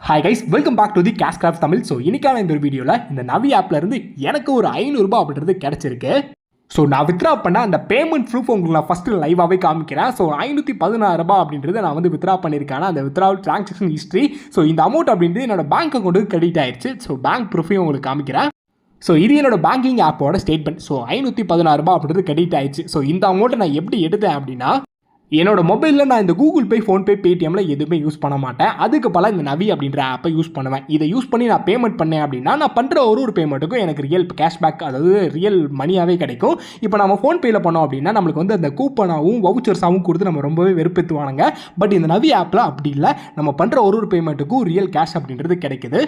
Hi guys, welcome back to the cash craft Tamil. So இன்னைக்கான இந்த ஒரு வீடியோவில் இந்த நவி ஆப்ல இருந்து எனக்கு ஒரு 500 ரூபாய் அப்படின்றது கிடைச்சிருக்கு. ஸோ நான் வித்ரா பண்ண அந்த பேமெண்ட் ப்ரூஃப் உங்களுக்கு நான் ஃபஸ்ட்டு லைவாகவே காமிக்கிறேன். ஸோ 516 ரூபாய் அப்படின்றது நான் வந்து வித்ரா பண்ணியிருக்கேன். அந்த வித்ரா டிரான்சாக்ஷன் ஹிஸ்ட்ரி. ஸோ இந்த அமௌண்ட் அப்படின்றது என்னோட பேங்க் அக்கௌண்ட்டுக்கு கிரெடிட் ஆயிடுச்சு. ஸோ பேங்க் ப்ரூஃபையும் உங்களுக்கு காமிக்கிறேன். ஸோ இது என்னோட பேங்கிங் ஆப்போட ஸ்டேட்மெண்ட். ஸோ 516 ரூபாய் அப்படின்றது கிரெடிட் ஆயிடுச்சு. ஸோ இந்த அமௌண்ட்டை நான் எப்படி எடுத்தேன் அப்படின்னா, என்னோட மொபைலில் நான் இந்த கூகுள் பே, ஃபோன்பே, பேடிஎம்மில் எதுவுமே யூஸ் பண்ண மாட்டேன். அதுக்கு பல இந்த நவி அப்படின்ற ஆப்பை யூஸ் பண்ணுவேன். இதை யூஸ் பண்ணி நான் பேமெண்ட் பண்ணேன் அப்படின்னா, நான் பண்ணுற ஒரு பேமெண்ட்டுக்கும் எனக்கு ரியல் கேஷ்பேக், அதாவது ரியல் மணியாகவே கிடைக்கும். இப்போ நம்ம ஃபோன்பேயில் பண்ணோம் அப்படின்னா நம்மளுக்கு வந்து அந்த கூப்பனாகவும் வவுச்சர்ஸாகவும் கொடுத்து நம்ம ரொம்பவே வெறுப்பேற்றுவானுங்க. பட் இந்த நவி ஆப்பில் அப்படி இல்லை. நம்ம பண்ணுற ஒரு பேமெண்ட்டுக்கும் ரியல் கேஷ் அப்படின்றது கிடைக்குது.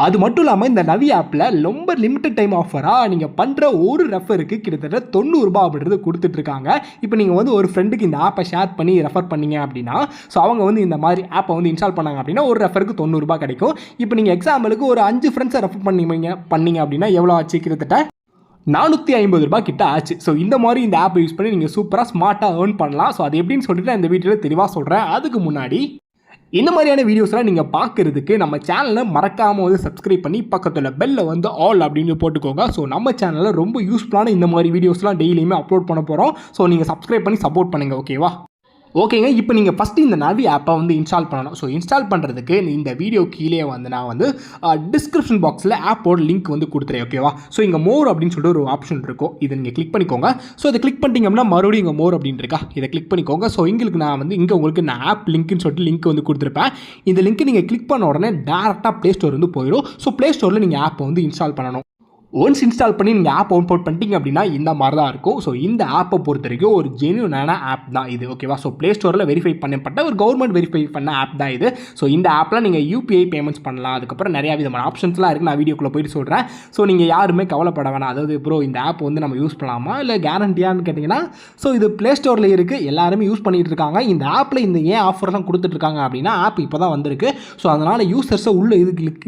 அது மட்டும் இல்லாமல் இந்த நவி ஆப்பில் ரொம்ப லிமிட்டட் டைம் ஆஃபராக நீங்கள் பண்ணுற ஒரு ரெஃபருக்கு கிட்டத்தட்ட 90 ரூபாய் அப்படின்றது கொடுத்துட்ருக்காங்க. இப்போ நீங்கள் வந்து ஒரு ஃப்ரெண்டுக்கு இந்த ஆப்பை ஷேர் பண்ணி ரெஃபர் பண்ணீங்க அப்படின்னா, ஸோ அவங்க வந்து இந்த மாதிரி ஆப்பை வந்து இன்ஸ்டால் பண்ணாங்க அப்படின்னா ஒரு ரெஃபருக்கு 90 ரூபாய் கிடைக்கும். இப்போ நீங்கள் எக்ஸாம்பிளுக்கு ஒரு 5 ஃப்ரெண்ட்ஸை ரெஃபர் பண்ணீங்க அப்படின்னா எவ்வளோ ஆச்சு? கிட்டத்தட்ட 450 ரூபாய் கிட்ட ஆச்சு. ஸோ இந்த மாதிரி இந்த ஆப்பை யூஸ் பண்ணி நீங்கள் சூப்பராக ஸ்மார்ட்டாக ஏர்ன் பண்ணலாம். ஸோ அது எப்படின்னு சொல்லிட்டு நான் இந்த வீடியோவில் தெளிவாக சொல்கிறேன். அதுக்கு முன்னாடி இந்த மாதிரியான வீடியோஸ்லாம் நீங்கள் பார்க்குறதுக்கு நம்ம சேனலை மறக்காமல் வந்து சப்ஸ்கிரைப் பண்ணி பக்கத்தில் பெல்ல வந்து ஆல் அப்படின்னு போட்டுக்கோங்க. ஸோ நம்ம சேனலில் ரொம்ப யூஸ்ஃபுல்லான இந்த மாதிரி வீடியோஸ்லாம் டெய்லியுமே அப்லோட் பண்ண போகிறோம். ஸோ நீங்கள் சப்ஸ்கிரைப் பண்ணி சப்போர்ட் பண்ணுங்கள், ஓகேவா? ஓகேங்க, இப்போ நீங்கள் ஃபஸ்ட்டு இந்த நவி ஆப்பை வந்து இன்ஸ்டால் பண்ணணும். ஸோ இன்ஸ்டால் பண்ணுறதுக்கு இந்த வீடியோ கீழே வந்து நான் வந்து டிஸ்கிரிப்ஷன் பாக்ஸில் ஆப்போட லிங்க் வந்து கொடுத்துறேன், ஓகேவா? ஸோ இங்கே மோர் அப்படின்னு சொல்லிட்டு ஒரு ஆப்ஷன் இருக்கும். இதை நீங்கள் கிளிக் பண்ணிக்கோங்க. ஸோ இதை கிளிக் பண்ணிட்டீங்க அப்படின்னா மறுபடியும் இங்கே மோர் அப்படின்னு இருக்கா, இதை கிளிக் பண்ணிக்கோங்க. ஸோ எங்களுக்கு நான் வந்து இங்கே உங்களுக்கு நான் ஆப் லிங்க்னு சொல்லிட்டு லிங்க் வந்து கொடுத்துருப்பேன். இந்த லிங்க் நீங்கள் கிளிக் பண்ண உடனே டேரெக்டாக ப்ளே ஸ்டோர் வந்து போயிடும். ஸோ ப்ளே ஸ்டோரில் நீங்கள் ஆப்பை வந்து இன்ஸ்டால் பண்ணணும். ஒன்ஸ் இன்ஸ்டால் பண்ணி நீங்கள் ஆப் ஓன் போட் பண்ணிட்டீங்க அப்படின்னா இந்த மாதிரி தான் இருக்கும். ஸோ இந்த ஆப்பை பொறுத்த வரைக்கும் ஒரு ஜென்யூனான ஆப் தான் இது, ஓகேவா? ஸோ ப்ளே ஸ்டோரில் வெரிஃபை பண்ணப்பட்ட ஒரு கவர்மெண்ட் வெரிஃபை பண்ண ஆப் தான் இது. ஸோ இந்த ஆப்பில் நீங்கள் யூபிஐ பேமெண்ட்ஸ் பண்ணலாம். அதுக்கப்புறம் நிறையா விதமான ஆப்ஷன்ஸ்லாம் இருக்குது. நான் வீடியோக்குள்ளே போயிட்டு சொல்கிறேன். ஸோ நீங்கள் யாருமே கவலைப்பட வேணாம். அதாவது ப்ரோ இந்த ஆப் வந்து நம்ம யூஸ் பண்ணலாமா இல்லை கேரண்டியான்னு கேட்டிங்கன்னா, ஸோ இது ப்ளே ஸ்டோரில் இருக்குது, எல்லாருமே யூஸ் பண்ணிகிட்டு இருக்காங்க. இந்த ஆப்பில் இந்த ஏன் ஆஃபர்லாம் கொடுத்துட்ருக்காங்க அப்படின்னா, ஆப் இப்போ தான் வந்திருக்கு. ஸோ அதனால் யூசர்ஸை உள்ளே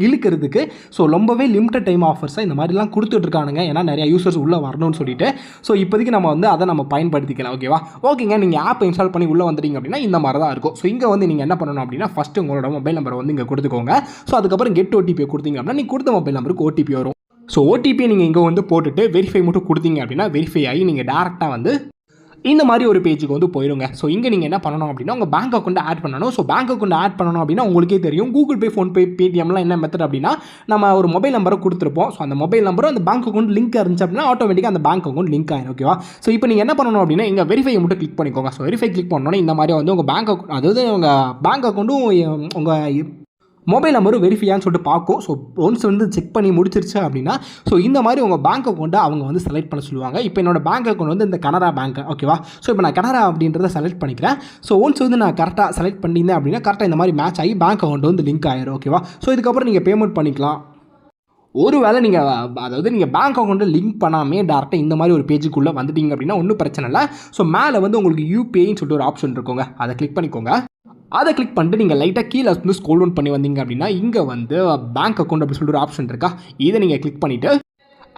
இழுக்கிறதுக்கு ஸோ ரொம்பவே லிமிட்டட் டைம் ஆஃபர்ஸை இந்த மாதிரிலாம் கொடுத்துட்ருக்கானுங்க. ஏன்னா நிறைய யூசர்ஸ் உள்ளே வரணும்னு சொல்லிட்டு. ஸோ இப்போதைக்கு நம்ம வந்து அதை நம்ம பயன்படுத்திக்கலாம், ஓகேவா? ஓகேங்க, நீங்கள் ஆப்பை இன்ஸ்டால் பண்ணி உள்ளே வந்துட்டீங்க அப்படின்னா இந்த மாதிரி தான் இருக்கும். ஸோ இங்கே வந்து நீங்கள் என்ன பண்ணணும் அப்படின்னா, ஃபஸ்ட்டு உங்களோட மொபைல் நம்பரை வந்து இங்கே கொடுத்துக்கோங்க. ஸோ அதுக்கப்புறம் கெட் ஓடிபி கொடுத்தீங்க அப்படின்னா நீங்கள் கொடுத்த மொபைல் நம்பருக்கு ஓடிபி வரும். ஸோ ஓடிபியை நீங்கள் இங்கே வந்து போட்டுட்டு வெரிஃபை மட்டும் கொடுத்தீங்க அப்படின்னா வெரிஃபை ஆகி நீங்கள் டேரெக்டாக வந்து இந்த மாதிரி ஒரு பேஜுக்கு வந்து போயிடுங்க. ஸோ இங்கே நீங்கள் என்ன பண்ணணும் அப்படின்னா உங்கள் பேங்க் அக்கௌண்ட் ஆட் பண்ணணும். ஸோ பேங்க் அக்கௌண்ட் ஆட் பண்ணணும் அப்படின்னா உங்களுக்கே தெரியும், கூகுள் பே, ஃபோன்பே, பேடிஎம்லாம் என்ன மெத்தட் அப்படின்னா, நம்ம ஒரு மொபைல் நம்பரை கொடுத்துருப்போம். ஸோ அந்த மொபைல் நம்பரும் அந்த பேங்க் அக்கௌண்ட் லிங்க் இருந்துச்சு அப்படின்னா ஆட்டோமேட்டிக்காக அந்த பேங்க் அக்கௌண்ட் லிங்க் ஆகிடும், ஓகேவா? ஸோ இப்போ நீங்கள் என்ன பண்ணணும் அப்படின்னா இங்கே வெரிஃபை மட்டும் கிளிக் பண்ணிக்கோங்க. ஸோ வெரிஃபை கிளிக் பண்ணோன்னே இந்த மாதிரி வந்து உங்கள் பேங்க் அக்கௌண்ட், அதாவது உங்கள் பேங்க் அக்கௌண்ட்டும் உங்கள் மொபைல் நம்பரும் வெரிஃபையான்னு சொல்லிட்டு பார்க்கும். ஸோ ஒன்ஸ் வந்து செக் பண்ணி முடிச்சிருச்சு அப்படின்னா, ஸோ இந்த மாதிரி உங்கள் பேங்க் அக்கௌண்ட்டை அவங்க வந்து செலக்ட் பண்ண சொல்லுவாங்க. இப்போ என்னோட பேங்க் அக்கௌண்ட் வந்து இந்த கனரா பேங்க், ஓகேவா? ஸோ இப்போ நான் கனரா அப்படின்றத செலக்ட் பண்ணிக்கிறேன். ஸோ ஒன்ஸ் வந்து நான் கரெக்டாக செலக்ட் பண்ணியிருந்தேன் அப்படின்னா கரெக்டாக இந்த மாதிரி மேட்ச் ஆகி பேங்க் அக்கௌண்ட் வந்து லிங்க் ஆயிரும், ஓகேவா? ஸோ இதுக்கப்புறம் நீங்கள் பேமெண்ட் பண்ணிக்கலாம். ஒருவேளை நீங்கள் அதாவது நீங்கள் பேங்க் அக்கௌண்ட்டை லிங்க் பண்ணாமே டேரெக்டாக இந்த மாதிரி ஒரு பேஜுக்குள்ளே வந்துட்டீங்க அப்படின்னா ஒன்றும் பிரச்சனை இல்லை. ஸோ மேலே வந்து உங்களுக்கு யூபிஐன்னு சொல்லிட்டு ஒரு ஆப்ஷன் இருக்குங்க, அதை கிளிக் பண்ணிக்கோங்க. அதை கிளிக் பண்ணிட்டு நீங்கள் லைட்டாக கீழே வந்து ஸ்க்ரோல் டவுன் பண்ணி வந்தீங்க அப்படின்னா இங்கே வந்து பேங்க் அக்கௌண்ட் அப்படின்னு சொல்லிட்டு ஒரு ஆப்ஷன் இருக்கா, இதை நீங்கள் கிளிக் பண்ணிவிட்டு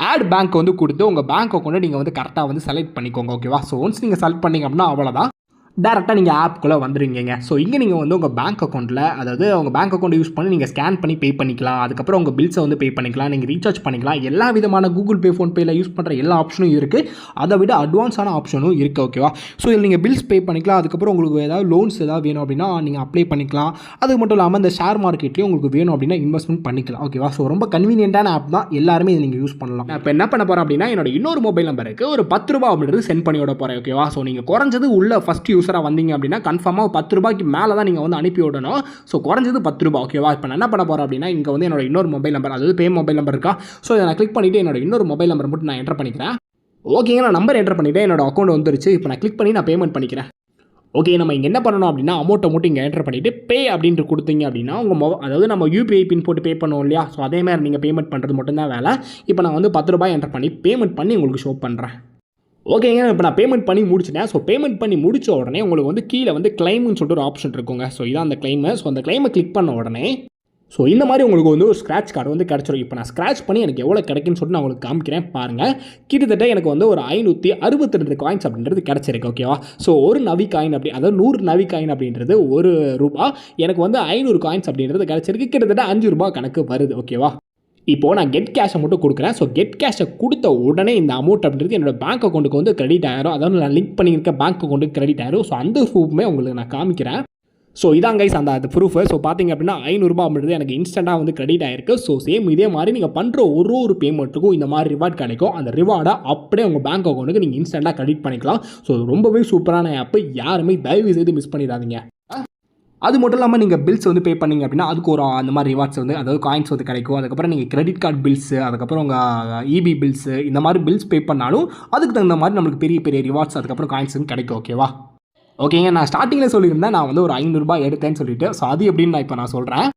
ஆட் பேங்க் வந்து கொடுத்து உங்கள் பேங்க் அக்கௌண்ட்டை நீங்கள் வந்து கரெக்டாக வந்து செலக்ட் பண்ணிக்கோங்க, ஓகேவா? ஸோ ஒன்ஸ் நீங்கள் செலக்ட் பண்ணிங்க அப்படின்னா அவ்வளோதான், டேரெக்டாக நீங்கள் ஆப்புக்குள்ளே வந்துடுவீங்க. ஸோ இங்கே நீங்கள் வந்து உங்கள் பேங்க் அக்கௌண்ட்டில், அதாவது உங்கள் பேங்க் அக்கௌண்ட் யூஸ் பண்ணி நீங்கள் ஸ்கேன் பண்ணி பே பண்ணிக்கலாம். அதுக்கப்புறம் உங்கள் பில்ஸை வந்து பே பண்ணிக்கலாம், நீங்கள் ரீசார்ஜ் பண்ணிக்கலாம். எல்லா விதமான கூகுள் பே, ஃபோன்பேயில் யூஸ் பண்ணுற எல்லா ஆப்ஷனும் இருக்குது. அதை விட அட்வான்ஸான ஆப்ஷனும் இருக்குது, ஓகேவா? ஸோ இதில் நீங்கள் பில்ஸ் பே பண்ணிக்கலாம். அதுக்கப்புறம் உங்களுக்கு ஏதாவது லோன்ஸ் ஏதாவது வேணும் அப்படின்னா நீங்கள் அப்ளை பண்ணிக்கலாம். அது மட்டும் இல்லாமல் இந்த ஷேர் மார்க்கெட்லேயும் உங்களுக்கு வேணும் அப்படின்னா இன்வெஸ்ட்மெண்ட் பண்ணிக்கலாம், ஓகேவா? ஸோ ரொம்ப கன்வீனியன்ட்டான ஆப் தான், எல்லாருமே இதை நீங்கள் யூஸ் பண்ணலாம். இப்போ என்ன பண்ண போகிறேன் அப்படின்னா என்னோட இன்னொரு மொபைல் நம்பருக்கு ஒரு 10 ரூபாய் அப்படின்றது சென்ட் பண்ணி விட போகிறேன், ஓகேவா? ஸோ நீங்கள் குறைஞ்சது உள்ள ஃபஸ்ட் யூஸராக வந்தீங்க அப்படின்னா கன்ஃபார்மாக 10 ரூபாய்க்கு மேலே தான் நீங்கள் வந்து அனுப்பி விடணும். ஸோ குறைஞ்சது 10 ரூபாய், ஓகேவா? இப்போ நான் என்ன பண்ண போகிறேன் அப்படின்னா இங்கே வந்து என்னோட இன்னொரு மொபைல் நம்பர், அதாவது பே மொபைல் நம்பர் இருக்கா, ஸோ இதை நான் கிளிக் பண்ணிவிட்டு என்னோட இன்னொரு மொபைல் நம்பர் மட்டும் நான் என்டர் பண்ணிக்கிறேன். ஓகேங்க, நான் நம்பர் என்டர் பண்ணிவிட்டு என்னோட அக்கௌண்ட் வந்துருச்சு. இப்போ நான் கிளிக் பண்ணி நான் பேமெண்ட் பண்ணிக்கிறேன். ஓகே, நம்ம இங்கே என்ன பண்ணணும் அப்படின்னா அமௌண்ட்டை மட்டும் இங்கே என்டர் பண்ணிவிட்டு பே அப்படின்ட்டு கொடுத்தீங்க அப்படின்னா உங்கள் அதாவது நம்ம யூபிஐ பின் போட்டு பே பண்ணுவோம் இல்லையா, ஸோ அதே மாதிரி நீங்கள் பேமெண்ட் பண்ணுறது மட்டும்தான் வேலை. இப்போ நான் வந்து 10 ரூபாய் என்டர் பண்ணி பேமெண்ட் பண்ணி உங்களுக்கு ஷோ பண்ணுறேன். ஓகேங்க, இப்போ நான் பேமெண்ட் பண்ணி முடிச்சிட்டேன். ஸோ பேமெண்ட் பண்ணி முடித்த உடனே உங்களுக்கு வந்து கீழே வந்து கிளைம்னு சொல்லிட்டு ஒரு ஆப்ஷன் இருக்குங்க. ஸோ இதான் அந்த கிளைமு. ஸோ அந்த கிளைமை கிளிக் பண்ண உடனே ஸோ இந்த மாதிரி உங்களுக்கு வந்து ஒரு ஸ்க்ராட்ச் கார்டு வந்து கிடச்சிரும். இப்போ நான் ஸ்க்ராட்ச் பண்ணி எனக்கு எவ்வளோ கிடைக்குன்னு சொல்லிட்டு நான் உங்களுக்கு காமிக்கிறேன் பாருங்கள். கிட்டத்தட்ட எனக்கு வந்து ஒரு 562 காயின்ஸ் அப்படின்றது கிடச்சிருக்கு. ஓகேவா? ஸோ ஒரு நவி காயின் அப்படி, அதாவது 100 நவி காயின் அப்படின்றது ₹1. எனக்கு வந்து 500 காயின்ஸ் அப்படின்றது கிடச்சிருக்கு. கிட்டத்தட்ட ₹5 கணக்கு வருது. ஓகேவா? இப்போது நான் கெட் கேஷை மட்டும் கொடுக்குறேன். ஸோ கெட் கேஷை கொடுத்த உடனே இந்த அமௌண்ட் அப்படின்றது என்னோட பேங்க் அக்கௌண்ட்டுக்கு வந்து கிரெடிட் ஆயிரும். அதாவது நான் லிங்க் பண்ணியிருக்க பேங்க் அக்கௌண்ட்டுக்கு கிரெடிட் ஆயிரும். ஸோ அந்த ப்ரூஃப்மே உங்களுக்கு நான் காமிக்கிறேன். ஸோ இதான் கைஸ் அந்த ப்ரூஃபு. ஸோ பார்த்தீங்க அப்படின்னா ₹500 அப்படின்றது எனக்கு இன்ஸ்டண்ட்டாக வந்து கிரெடிட் ஆயிருக்கு. ஸோ சேம் இதே மாதிரி நீங்கள் பண்ணுற ஒரு பேமெண்ட்டுக்கும் இந்த மாதிரி ரிவார்ட் கிடைக்கும். அந்த ரிவார்டை அப்படியே உங்கள் பேங்க் அக்கௌண்ட்டுக்கு நீங்கள் இன்ஸ்டண்ட்டாக கிரெடிட் பண்ணிக்கலாம். ஸோ ரொம்பவே சூப்பரான ஆப்பு. யாருமே தயவு செய்து மிஸ் பண்ணிடாதீங்க. அது மட்டும் இல்லாமல் நீங்கள் பில்ஸ் வந்து பே பண்ணிங்க அப்படின்னா அதுக்கு ஒரு அந்த மாதிரி ரிவார்ட்ஸ் வந்து, அதாவது காயின்ஸ் வந்து கிடைக்கும். அதுக்கப்புறம் நீங்கள் கிரெடிட் கார்டு பில்ஸு, அதுக்கப்புறம் உங்கள் இபி பில்ஸு, இந்த மாதிரி பில்ஸ் பே பண்ணாலும் அதுக்கு தகுந்த மாதிரி நம்மளுக்கு பெரிய பெரிய ரிவார்ட்ஸ் அதுக்கப்புறம் காயின்ஸ் கிடைக்கும். ஓகேவா? ஓகேங்க, நான் ஸ்டார்டிங்கில் சொல்லியிருந்தேன் நான் வந்து ஒரு ₹500 எடுத்தேன்னு சொல்லிட்டு. ஸோ அது எப்படின்னு நான் இப்போ நான் சொல்கிறேன்.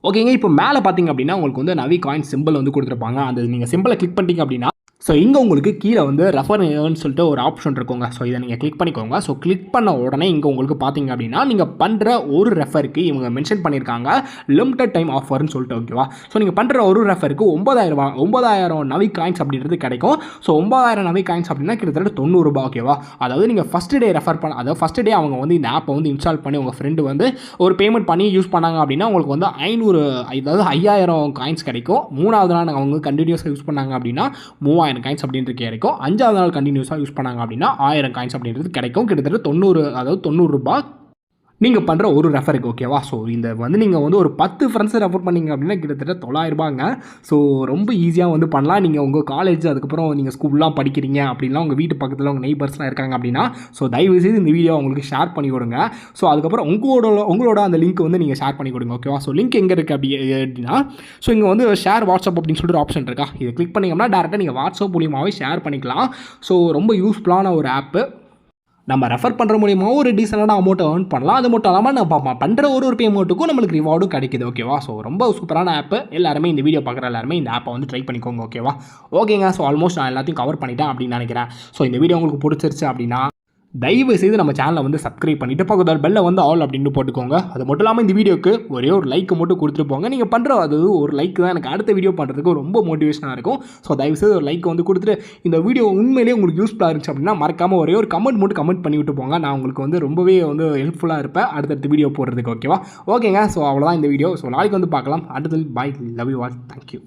ஓகேங்க, இப்போ மேலே பார்த்தீங்க அப்படின்னா உங்களுக்கு வந்து நவி காயின் சிம்பிள் வந்து கொடுத்துருப்பாங்க. அந்த நீங்கள் சிம்பிளை கிளிக் பண்ணிட்டீங்க அப்படின்னா ஸோ இங்கே உங்களுக்கு கீழே வந்து ரெஃபர் ஏர்ன்னு சொல்லிட்டு ஒரு ஆப்ஷன் இருக்குங்க. ஸோ இதை நீங்கள் கிளிக் பண்ணிக்கோங்க. ஸோ கிளிக் பண்ண உடனே இங்கே உங்களுக்கு பார்த்தீங்க அப்படின்னா நீங்கள் பண்ணுற ஒரு ரெஃபருக்கு இவங்க மென்ஷன் பண்ணியிருக்காங்க லிமிட்டட் டைம் ஆஃபர்னு சொல்லிட்டு. ஓகேவா? ஸோ நீங்கள் பண்ணுற ஒரு ரெஃபருக்கு 9000 நவி காயின்ஸ் அப்படின்றது கிடைக்கும். ஸோ 9000 நவி காயின்ஸ் அப்படின்னா கிட்டத்தட்ட ₹90. ஓகேவா? அதாவது நீங்கள் ஃபஸ்ட் டே ரெஃபர் பண்ண, அதாவது ஃபஸ்ட் டே அவங்க வந்து இந்த ஆப்பை வந்து இன்ஸ்டால் பண்ணி உங்கள் ஃப்ரெண்டு வந்து ஒரு பேமெண்ட் பண்ணி யூஸ் பண்ணாங்க அப்படின்னா உங்களுக்கு வந்து 5000 காயின்ஸ் கிடைக்கும். 3வது நாள் அவங்க கண்டினியூஸாக யூஸ் பண்ணாங்க அப்படின்னா 3000 காயின்ஸ் அப்படின்றது கிடைக்கும். 5வது நாள் கண்டினியூஸாக யூஸ் பண்ணாங்க அப்படின்னா 1000 காயின்ஸ் அப்படின்றது கிடைக்கும். கிட்டத்தட்ட ₹90 நீங்கள் பண்ணுற ஒரு ரெஃபருக்கு. ஓகேவா? ஸோ இந்த வந்து நீங்கள் வந்து ஒரு 10 ஃப்ரெண்ட்ஸை ரெஃபர் பண்ணிங்க அப்படின்னா கிட்டத்தட்ட ₹900. ஸோ ரொம்ப ஈஸியாக வந்து பண்ணலாம். நீங்கள் உங்கள் காலேஜ் அதுக்கப்புறம் நீங்கள் ஸ்கூல்லாம் படிக்கிறீங்க அப்படின்னா உங்கள் வீட்டு பக்கத்தில் உங்கள் நெய்பர்ஸ்லாம் இருக்காங்க அப்படின்னா ஸோ தயவுசெய்து இந்த வீடியோ உங்களுக்கு ஷேர் பண்ணி கொடுங்க. ஸோ அதுக்கப்புறம் உங்களோட அந்த லிங்க் வந்து நீங்கள் ஷேர் பண்ணி கொடுங்க. ஓகேவா? ஸோ லிங்க் எங்கே இருக்குது அப்படின்னா ஸோ இங்கே வந்து ஷேர் வாட்ஸ்அப் அப்படின்னு சொல்லிட்டு ஒரு ஆப்ஷன் இருக்கா, இதை கிளிக் பண்ணிங்கன்னா டேரெக்டாக நீங்கள் வாட்ஸ்அப் மூலியமாகவே ஷேர் பண்ணிக்கலாம். ஸோ ரொம்ப யூஸ்ஃபுல்லான ஒரு ஆப்பு. நம்ம ரெஃபர் பண்ணுற மூலியமாக ஒரு டீசெண்டான அமௌண்ட்டை ஏர்ன் பண்ணலாம். அது மட்டும் இல்லாமல் நம்ம பண்ணுற ஒரு பேமெண்ட்டுக்கும் நம்மளுக்கு ரிவார்டும் கிடைக்குது. ஓகேவா? ஸோ ரொம்ப சூப்பரான ஆப்பு. எல்லாருமே இந்த வீடியோ பார்க்குற எல்லாருமே இந்த ஆப்பை வந்து ட்ரை பண்ணிக்கோங்க. ஓகேவா? ஓகேங்க, ஸோ ஆல்மோஸ்ட் நான் எல்லாத்தையும் கவர் பண்ணிட்டேன் அப்படின்னு நினைக்கிறேன். ஸோ இந்த வீடியோ உங்களுக்கு பிடிச்சிருச்சு அப்படின்னா தயவு செய்து நம்ம சேனலை வந்து சப்ஸ்கிரைப் பண்ணிவிட்டு பக்கத்தில் பெல்லை வந்து ஆல் அப்படின்னு போட்டுக்கோங்க. அது மட்டும் இல்லாமல் இந்த வீடியோக்கு ஒரே ஒரு லைக் மட்டும் கொடுத்துட்டு போங்க. நீங்கள் பண்ணுற அது ஒரு லைக் தான் எனக்கு அடுத்த வீடியோ பண்ணுறதுக்கு ரொம்ப மோட்டிவேஷனாக இருக்கும். ஸோ தயவு செய்து ஒரு லைக் வந்து கொடுத்துட்டு இந்த வீடியோ உண்மையிலேயே உங்களுக்கு யூஸ்ஃபுல்லாக இருந்துச்சு அப்படின்னா மறக்காமல் ஒரே ஒரு கமெண்ட் மட்டும் கமெண்ட் பண்ணிவிட்டு போங்க. நான் உங்களுக்கு வந்து ரொம்பவே வந்து ஹெல்ப்ஃபுல்லாக இருப்பேன் அடுத்தடுத்த வீடியோ போடுறதுக்கு. ஓகேவா? ஓகேங்க, ஸோ அவ்வளோதான் இந்த வீடியோ. ஸோ நாளைக்கு வந்து பார்க்கலாம். அடுத்தது பாய், லவ் யூ ஆல், தேங்க்யூ.